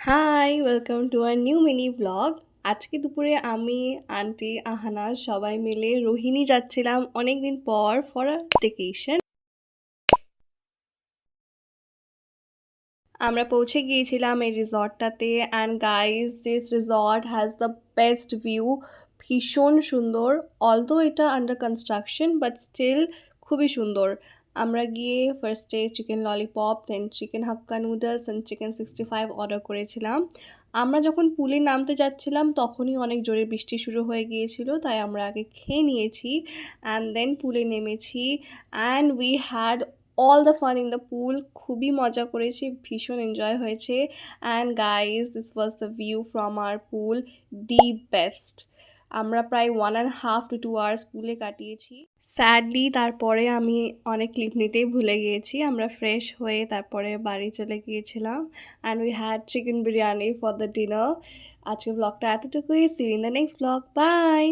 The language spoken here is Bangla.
High, welcome to our new mini blog. আজকে দুপুরে আমি, আন্টি, আহানা সবাই মিলে রোহিণী যাচ্ছিলাম অনেকদিন পর ফর আ ভ্যাকেশন। আমরা পৌঁছে গিয়েছিলাম এই রিসর্টটাতে and guys this resort has the best view. ভীষণ সুন্দর, অলদো এটা আন্ডার কনস্ট্রাকশন বাট স্টিল খুবই সুন্দর। আমরা গিয়ে ফার্স্টে chicken lollipop, then chicken Hakka noodles and chicken 65 order করেছিলাম। আমরা যখন পুলে নামতে যাচ্ছিলাম তখনই অনেক জোরে বৃষ্টি শুরু হয়ে গিয়েছিল, তাই আমরা আগে খেয়ে নিয়েছি অ্যান্ড দেন পুলে নেমেছি and we had all the fun in the pool. খুবই মজা করেছি, ভীষণ এনজয় হয়েছে। And guys this was the view from our pool, the best. আমরা প্রায় 1.5 to 2 hours পুলে কাটিয়েছি। স্যাডলি তারপরে আমি অনেক ক্লিপ নিতেই ভুলে গিয়েছি। আমরা ফ্রেশ হয়ে তারপরে বাড়ি চলে গিয়েছিলাম and we had chicken biryani for the dinner. আজকে ব্লগটা এতটুকুই। See you in the next blog. By.